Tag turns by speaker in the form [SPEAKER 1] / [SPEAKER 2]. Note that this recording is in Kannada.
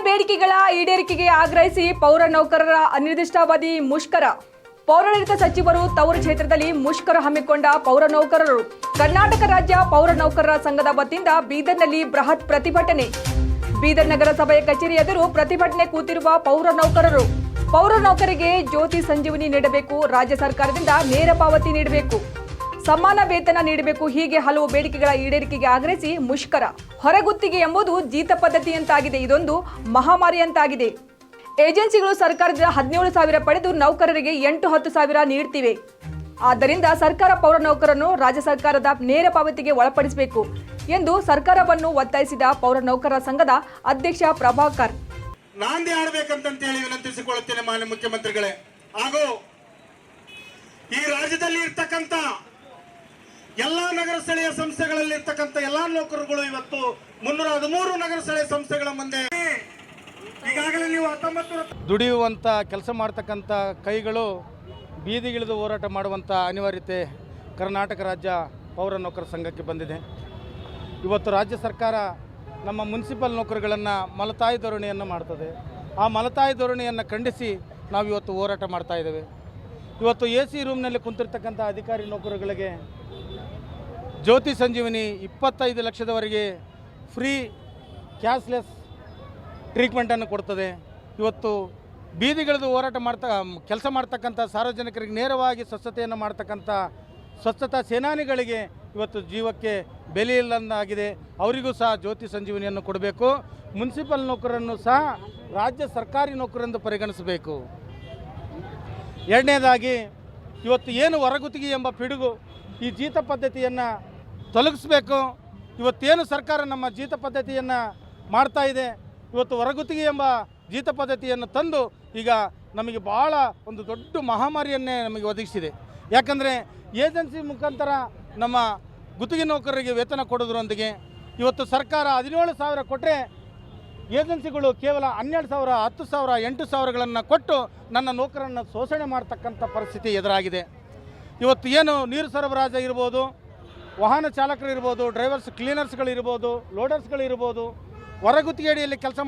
[SPEAKER 1] ಬೇಡಿಕೆಗಳ ಈಡೇರಿಕೆಗೆ ಆಗ್ರಹಿಸಿ ಪೌರ ನೌಕರರ ಅನಿರ್ದಿಷ್ಟಾವಧಿ ಮುಷ್ಕರ. ಪೌರಾಡಳಿತ ಸಚಿವರು ತವರು ಕ್ಷೇತ್ರದಲ್ಲಿ ಮುಷ್ಕರ ಹಮ್ಮಿಕೊಂಡ ಪೌರ ನೌಕರರು. ಕರ್ನಾಟಕ ರಾಜ್ಯ ಪೌರ ನೌಕರರ ಸಂಘದ ವತಿಯಿಂದ ಬೀದರ್ನಲ್ಲಿ ಬೃಹತ್ ಪ್ರತಿಭಟನೆ. ಬೀದರ್ ನಗರಸಭೆಯ ಕಚೇರಿ ಎದುರು ಪ್ರತಿಭಟನೆ ಕೂತಿರುವ ಪೌರ ನೌಕರರು. ಪೌರ ನೌಕರಿಗೆ ಜ್ಯೋತಿ ಸಂಜೀವನಿ ನೀಡಬೇಕು, ರಾಜ್ಯ ಸರ್ಕಾರದಿಂದ ನೇರ ಪಾವತಿ ನೀಡಬೇಕು, ಸಮಾನ ವೇತನ ನೀಡಬೇಕು, ಹೀಗೆ ಹಲವು ಬೇಡಿಕೆಗಳ ಈಡೇರಿಕೆಗೆ ಆಗ್ರಹಿಸಿ ಮುಷ್ಕರ. ಹೊರಗುತ್ತಿಗೆ ಎಂಬುದು ಜೀತ ಪದ್ಧತಿಯಂತಾಗಿದೆ. ಇದೊಂದು ಮಹಾಮಾರಿಯಂತಾಗಿದೆ. ಏಜೆನ್ಸಿಗಳು ಸರ್ಕಾರದಿಂದ 17,000 ಪಡೆದು ನೌಕರರಿಗೆ 8-10 ಸಾವಿರ ನೀಡುತ್ತಿವೆ. ಆದ್ದರಿಂದ ಸರ್ಕಾರ ಪೌರ ನೌಕರರನ್ನು ರಾಜ್ಯ ಸರ್ಕಾರದ ನೇರ ಪಾವತಿಗೆ ಒಳಪಡಿಸಬೇಕು ಎಂದು ಸರ್ಕಾರವನ್ನು ಒತ್ತಾಯಿಸಿದ ಪೌರ ನೌಕರರ ಸಂಘದ ಅಧ್ಯಕ್ಷ ಪ್ರಭಾಕರ್.
[SPEAKER 2] ನಾಂದಿ ಆಡಬೇಕಂತೇಳಿ ವಿನಂತಿಸಿಕೊಳ್ಳುತ್ತೇನೆ ಮಾನ್ಯ ಮುಖ್ಯಮಂತ್ರಿಗಳೇ. ಹಾಗೂ ಈ ರಾಜ್ಯದಲ್ಲಿ ಇರ್ತಕ್ಕಂಥ ಎಲ್ಲಾ ನಗರ ಸ್ಥಳೀಯ ಸಂಸ್ಥೆಗಳಲ್ಲಿ ಇರ್ತಕ್ಕಂಥ ಎಲ್ಲಾ ನೌಕರರುಗಳು ಇವತ್ತು 313 ನಗರ ಸ್ಥಳೀಯ ಸಂಸ್ಥೆಗಳ ಮುಂದೆ ಈಗಾಗಲೇ ನೀವು 19
[SPEAKER 3] ದುಡಿಯುವಂಥ ಕೆಲಸ ಮಾಡ್ತಕ್ಕಂಥ ಕೈಗಳು ಬೀದಿಗಿಳಿದು ಹೋರಾಟ ಮಾಡುವಂಥ ಅನಿವಾರ್ಯತೆ ಕರ್ನಾಟಕ ರಾಜ್ಯ ಪೌರ ನೌಕರ ಸಂಘಕ್ಕೆ ಬಂದಿದೆ. ಇವತ್ತು ರಾಜ್ಯ ಸರ್ಕಾರ ನಮ್ಮ ಮುನ್ಸಿಪಲ್ ನೌಕರಗಳನ್ನು ಮಲತಾಯಿ ಧೋರಣೆಯನ್ನು ಮಾಡ್ತದೆ. ಆ ಮಲತಾಯಿ ಧೋರಣೆಯನ್ನು ಖಂಡಿಸಿ ನಾವು ಇವತ್ತು ಹೋರಾಟ ಮಾಡ್ತಾ ಇದ್ದೇವೆ. ಇವತ್ತು AC ರೂಮ್ನಲ್ಲಿ ಕುಂತಿರ್ತಕ್ಕಂಥ ಅಧಿಕಾರಿ ನೌಕರಗಳಿಗೆ ಜ್ಯೋತಿ ಸಂಜೀವನಿ 25 ಲಕ್ಷದವರೆಗೆ ಫ್ರೀ ಕ್ಯಾಶ್ಲೆಸ್ ಟ್ರೀಟ್ಮೆಂಟನ್ನು ಕೊಡ್ತದೆ. ಇವತ್ತು ಬೀದಿಗಿಳಿದು ಹೋರಾಟ ಕೆಲಸ ಮಾಡ್ತಕ್ಕಂಥ ಸಾರ್ವಜನಿಕರಿಗೆ ನೇರವಾಗಿ ಸ್ವಚ್ಛತೆಯನ್ನು ಮಾಡ್ತಕ್ಕಂಥ ಸ್ವಚ್ಛತಾ ಸೇನಾನಿಗಳಿಗೆ ಇವತ್ತು ಜೀವಕ್ಕೆ ಬೆಲೆ ಇಲ್ಲದಾಗಿದೆ. ಅವರಿಗೂ ಸಹ ಜ್ಯೋತಿ ಸಂಜೀವನಿಯನ್ನು ಕೊಡಬೇಕು. ಮುನ್ಸಿಪಲ್ ನೌಕರರನ್ನು ಸಹ ರಾಜ್ಯ ಸರ್ಕಾರಿ ನೌಕರರೆಂದು ಪರಿಗಣಿಸಬೇಕು. ಎರಡನೇದಾಗಿ ಇವತ್ತು ಏನು ಹೊರಗುತ್ತಿಗೆ ಎಂಬ ಪಿಡುಗು ಈ ಜೀತ ಪದ್ಧತಿಯನ್ನು ತೊಲಗಿಸಬೇಕು. ಇವತ್ತೇನು ಸರ್ಕಾರ ನಮ್ಮ ಜೀತ ಪದ್ಧತಿಯನ್ನು ಮಾಡ್ತಾ ಇದೆ, ಇವತ್ತು ಹೊರಗುತ್ತಿಗೆ ಎಂಬ ಜೀತ ಪದ್ಧತಿಯನ್ನು ತಂದು ಈಗ ನಮಗೆ ಭಾಳ ಒಂದು ದೊಡ್ಡ ಮಹಾಮಾರಿಯನ್ನೇ ನಮಗೆ ಒದಗಿಸಿದೆ. ಯಾಕಂದರೆ ಏಜೆನ್ಸಿ ಮುಖಾಂತರ ನಮ್ಮ ಗುತ್ತಿಗೆ ನೌಕರರಿಗೆ ವೇತನ ಕೊಡೋದ್ರೊಂದಿಗೆ ಇವತ್ತು ಸರ್ಕಾರ 17,000 ಕೊಟ್ಟರೆ ಏಜೆನ್ಸಿಗಳು ಕೇವಲ 12,000, 10,000, 8,000ಗಳನ್ನು ಕೊಟ್ಟು ನನ್ನ ನೌಕರನ್ನು ಶೋಷಣೆ ಮಾಡ್ತಕ್ಕಂಥ ಪರಿಸ್ಥಿತಿ ಎದುರಾಗಿದೆ. ಇವತ್ತು ಏನು ನೀರು ಸರಬರಾಜು ಇರ್ಬೋದು, ವಾಹನ ಚಾಲಕರು ಇರ್ಬೋದು, ಡ್ರೈವರ್ಸ್ ಕ್ಲೀನರ್ಸ್ಗಳಿರ್ಬೋದು, ಲೋಡರ್ಸ್ಗಳಿರ್ಬೋದು, ಹೊರಗುತ್ತಿಗೆ ಅಡಿಯಲ್ಲಿ ಕೆಲಸ